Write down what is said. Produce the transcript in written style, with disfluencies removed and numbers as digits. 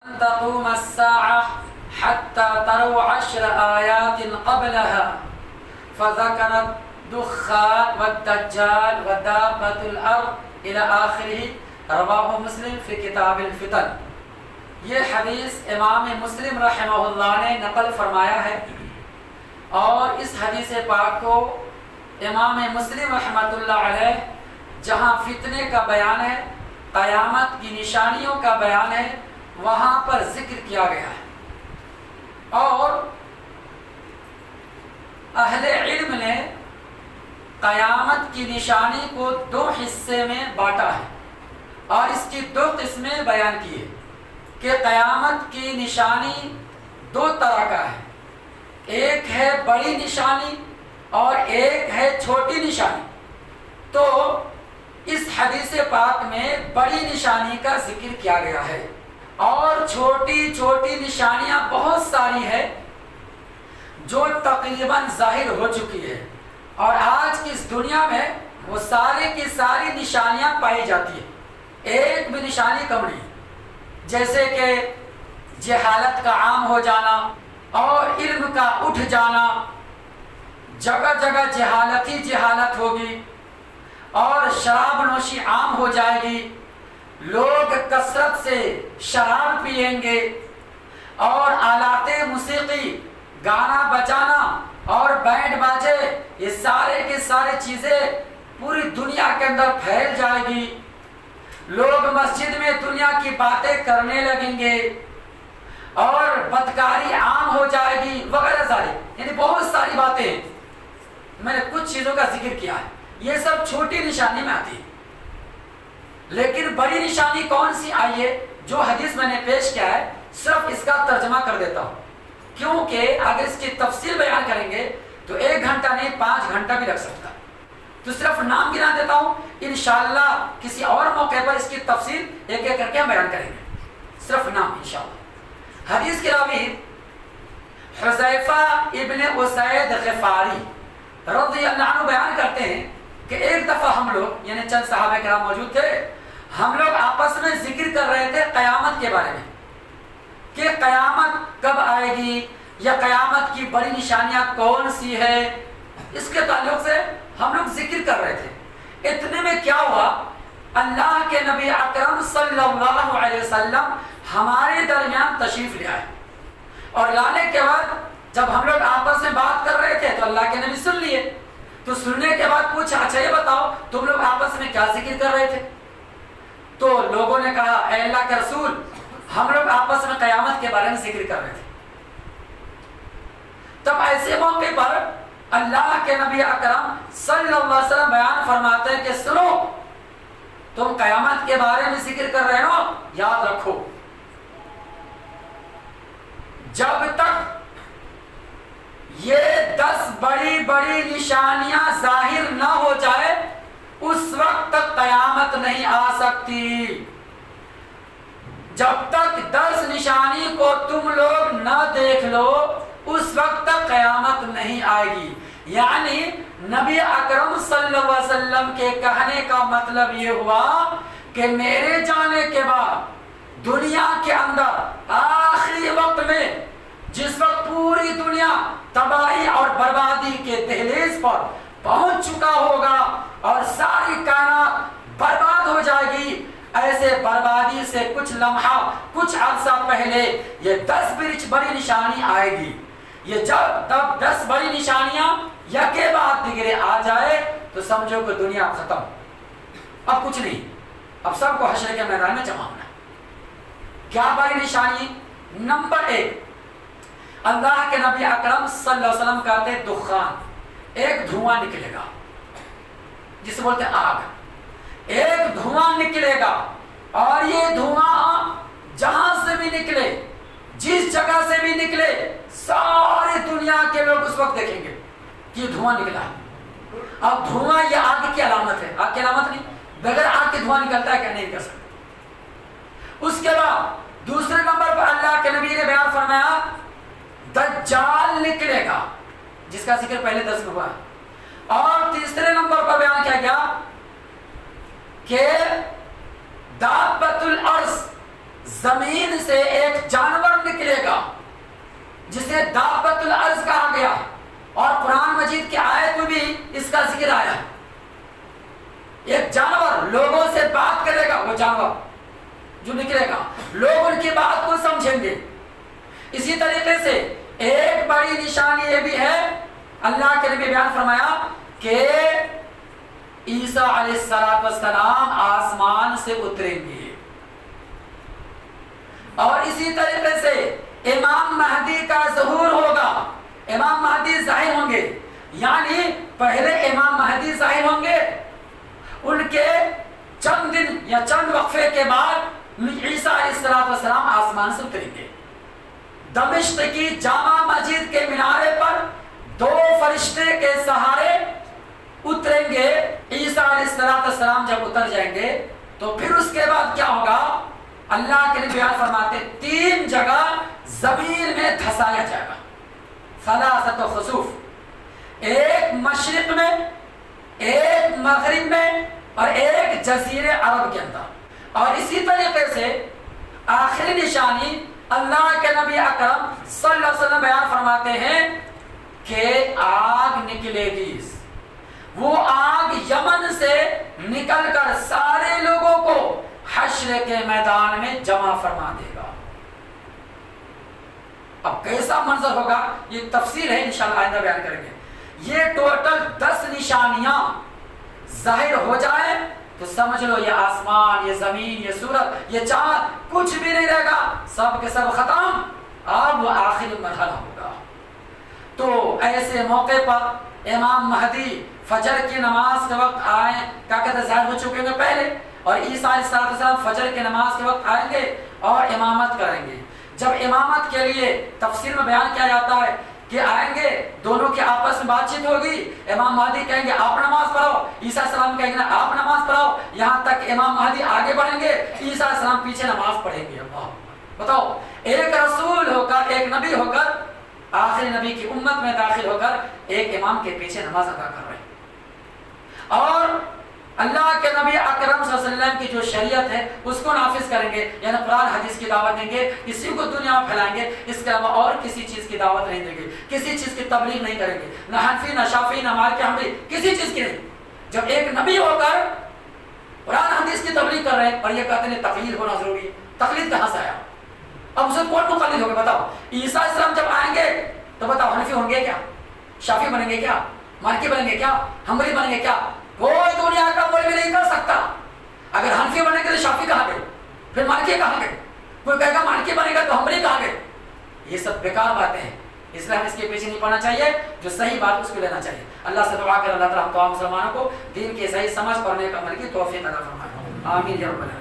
تقوم الساعة حتى تروا 10 آيات قبلها فذكر الدخان والدجال ودابة الأرض إلى آخره رواہ مسلم فی کتاب الفتن۔ یہ حدیث امام مسلم رحمہ اللہ نے نقل فرمایا ہے، اور اس حدیث پاک کو امام مسلم رحمۃ اللہ علیہ جہاں فتنے کا بیان ہے، قیامت کی نشانیوں کا بیان ہے، وہاں پر ذکر کیا گیا ہے۔ اور اہل علم نے قیامت کی نشانی کو 2 حصے میں بانٹا ہے، اور اس کی 2 قسمیں بیان کی ہے کہ قیامت کی نشانی 2 طرح کا ہے، ایک ہے بڑی نشانی اور ایک ہے چھوٹی نشانی۔ تو اس حدیث پاک میں بڑی نشانی کا ذکر کیا گیا ہے، اور چھوٹی چھوٹی نشانیاں بہت ساری ہیں جو تقریباً ظاہر ہو چکی ہے، اور آج کی اس دنیا میں وہ سارے کی ساری نشانیاں پائی جاتی ہیں، ایک بھی نشانی کم نہیں، جیسے کہ جہالت کا عام ہو جانا اور علم کا اٹھ جانا، جگہ جگہ جہالت ہی جہالت ہوگی، اور شراب نوشی عام ہو جائے گی، لوگ کثرت سے شراب پئیں گے، اور آلات موسیقی، گانا بجانا اور بینڈ باجے، یہ سارے کے سارے چیزیں پوری دنیا کے اندر پھیل جائے گی، لوگ مسجد میں دنیا کی باتیں کرنے لگیں گے، اور بدکاری عام ہو جائے گی وغیرہ ساری، یعنی بہت ساری باتیں ہیں۔ میں نے کچھ چیزوں کا ذکر کیا ہے، یہ سب چھوٹی نشانی میں آتی ہے، لیکن بڑی نشانی کون سی؟ آئیے جو حدیث میں نے پیش کیا ہے صرف اس کا ترجمہ کر دیتا ہوں، کیونکہ اگر اس کی تفصیل بیان کریں گے تو 1 گھنٹہ نہیں 5 گھنٹہ بھی لگ سکتا ہے، تو صرف نام گنا دیتا ہوں، انشاءاللہ کسی اور موقع پر اس کی تفصیل ایک ایک کر کے ہم بیان کریں گے، صرف نام انشاءاللہ۔ حدیث کے راوی حذیفہ ابن اسید غفاری رضی اللہ عنہ بیان کرتے ہیں کہ ایک دفعہ ہم لوگ، یعنی چند صحابہ کرام موجود تھے، ہم لوگ آپس میں ذکر کر رہے تھے قیامت کے بارے میں کہ قیامت کب آئے گی، یا قیامت کی بڑی نشانیاں کون سی ہے، اس کے تعلق سے ہم لوگ ذکر کر رہے تھے۔ اتنے میں کیا ہوا، اللہ کے نبی اکرم صلی اللہ علیہ وسلم ہمارے درمیان تشریف لے آئے، اور لانے کے بعد جب ہم لوگ آپس میں بات کر رہے تھے تو اللہ کے نبی سن لیے، تو سننے کے بعد پوچھا اچھا یہ بتاؤ تم لوگ آپس میں کیا ذکر کر رہے تھے؟ تو لوگوں نے کہا اے اللہ کے رسول، ہم لوگ آپس میں قیامت کے بارے میں ذکر کر رہے تھے۔ تب ایسے موقع پر اللہ کے نبی اکرم صلی اللہ علیہ وسلم بیان فرماتے ہیں کہ سنو، تم قیامت کے بارے میں ذکر کر رہے ہو، یاد رکھو جب تک یہ 10 بڑی بڑی نشانیاں ظاہر نہ ہو جائے اس وقت تک قیامت نہیں آ سکتی۔ جب تک 10 نشانی کو تم لوگ نہ دیکھ لو اس وقت تک قیامت نہیں آئے گی۔ یعنی نبی اکرم صلی اللہ علیہ وسلم کے کہنے کا مطلب یہ ہوا کہ میرے جانے کے بعد دنیا کے اندر آخری وقت میں، جس وقت پوری دنیا تباہی اور بربادی کے دہلیز پر پہنچ چکا ہوگا اور ساری کائنات برباد ہو جائے گی، ایسے بربادی سے کچھ لمحہ کچھ عرصہ پہلے یہ 10 بڑی نشانی آئے گی۔ یہ جب تب 10 بڑی نشانیاں یکے بعد دیگرے آ جائے تو سمجھو کہ دنیا ختم، اب کچھ نہیں، اب سب کو حشر کے میدان میں جمع ہونا۔ کیا بڑی نشانی؟ نمبر 1، اللہ کے نبی اکرم صلی اللہ علیہ وسلم کہتے ہیں دخان، ایک دھواں نکلے گا جسے بولتے ہیں آگ، ایک دھواں نکلے گا، اور یہ دھواں جہاں سے بھی نکلے، جس جگہ سے بھی نکلے، ساری دنیا کے لوگ اس وقت دیکھیں گے کہ یہ دھواں نکلا ہے۔ اب دھواں یہ آگ کی علامت ہے، آگ کی علامت نہیں، بغیر آگ کے دھواں نکلتا ہے کہ نہیں نکل سکتا۔ اس کے بعد دوسرے نمبر پر اللہ کے نبی نے بیان فرمایا دجال نکلے گا، جس کا ذکر پہلے 10 میں ہوا ہے، اور تیسرے نمبر پر بیان کیا گیا کہ دابۃ الارض، زمین سے ایک جانور نکلے گا جسے دابۃ الارض کہا گیا، اور قرآن مجید کی آیت میں بھی اس کا ذکر آیا ہے۔ ایک جانور لوگوں سے بات کرے گا، وہ جانور جو نکلے گا لوگ ان کی بات کو سمجھیں گے۔ اسی طریقے سے ایک بڑی نشانی یہ بھی ہے، اللہ کے نبی بیان فرمایا کہ عیسیٰ علیہ السلام آسمان سے اتریں گے، اور اسی طریقے سے امام مہدی کا ظہور ہوگا، امام مہدی ظاہر ہوں گے، یعنی پہلے امام مہدی ظاہر ہوں گے، ان کے چند دن یا چند وقفے کے بعد عیسیٰ علیہ السلام آسمان سے اتریں گے۔ دمشق کی جامع مسجد کے مینارے پر 2 فرشتے کے سہارے اتریں گے۔ عیسیٰ علیہ السلام جب اتر جائیں گے تو پھر اس کے بعد کیا ہوگا؟ اللہ کے لیے بیان فرماتے 3 جگہ زمین میں دھسایا جائے گا، ثلاثت خسوف، ایک مشرق میں، ایک مغرب میں، اور ایک جزیرے عرب کے اندر۔ اور اسی طریقے سے آخری نشانی اللہ کے نبی اکرم صلی اللہ علیہ وسلم بیان فرماتے ہیں کہ آگ نکلے گی، وہ آگ یمن سے نکل کر سارے لوگوں کو حشر کے میدان میں جمع فرما دے گا۔ اب کیسا منظر ہوگا یہ تفصیل ہے، انشاءاللہ آئندہ بیان کریں گے۔ یہ ٹوٹل 10 نشانیاں ظاہر ہو جائے تو سمجھ لو یہ آسمان، یہ زمین، یہ سورج، یہ چاند کچھ بھی نہیں رہے گا، سب کے سب ختم، اب وہ آخری مرحلہ ہوگا۔ تو ایسے موقع پر امام مہدی فجر کی نماز کے وقت آئیں، کیا کہتے ہیں ظاہر ہو چکے ہیں پہلے، اور عیسیٰ علیہ السلام فجر کی نماز کے وقت آئیں گے اور امامت کریں گے۔ جب امامت کے لیے تفسیر میں بیان کیا جاتا ہے کہ آئیں گے، دونوں کے آپس میں بات چیت ہوگی، امام مہدی کہیں گے آپ نماز پڑھو، عیسیٰ علیہ السلام کہیں گے آپ نماز پڑھو، یہاں تک امام مہدی آگے بڑھیں گے، عیسیٰ علیہ السلام پیچھے نماز پڑھیں گے۔ اللہ بتاؤ، ایک رسول ہو کر، ایک نبی ہو کر، آخری نبی کی امت میں داخل ہو کر ایک امام کے پیچھے نماز ادا کر رہے ہیں، اور اللہ کے نبی اکرم صلی اللہ علیہ وسلم کی جو شریعت ہے اس کو نافذ کریں گے، یعنی قرآن حدیث کی دعوت دیں گے، کسی کو دنیا میں پھیلائیں گے، اس کے علاوہ اور کسی چیز کی دعوت نہیں دیں گے، کسی چیز کی تبلیغ نہیں کریں گے، نہ حنفی، نہ شافعی، نہ مالکی، حنبلی، کسی چیز کی نہیں۔ جب ایک نبی ہو کر قرآن حدیث کی تبلیغ کر رہے ہیں اور یہ کہتے ہیں تقلید ہونا ضروری ہے، تقلید کہاں سے آیا؟ اب اسے کون مقلد ہوگا بتاؤ؟ عیسیٰ علیہ السلام جب آئیں گے تو بتاؤ حنفی ہوں گے کیا؟ شافعی بنیں گے کیا؟ مالکی بنیں گے کیا؟ حنبلی بنیں گے کیا؟ کوئی دنیا کا مولوی نہیں کر سکتا۔ اگر حنفی بنے گے تو شافعی کہاں گئے؟ پھر مالکی کہاں گئے؟ کوئی کہے گا مالکی بنے گا تو حنبلی کہاں گئے؟ یہ سب بیکار باتیں ہیں، اس لیے ہم اس کے پیچھے نہیں پڑنا چاہیے، جو صحیح بات اس کو لینا چاہیے۔ اللہ سے دعا کر اللہ تعالیٰ ہم تمام مسلمانوں کو دین کی صحیح سمجھ پڑھنے کا عمل کی توفیق عطا فرمائے، آمین یا رب العالمین۔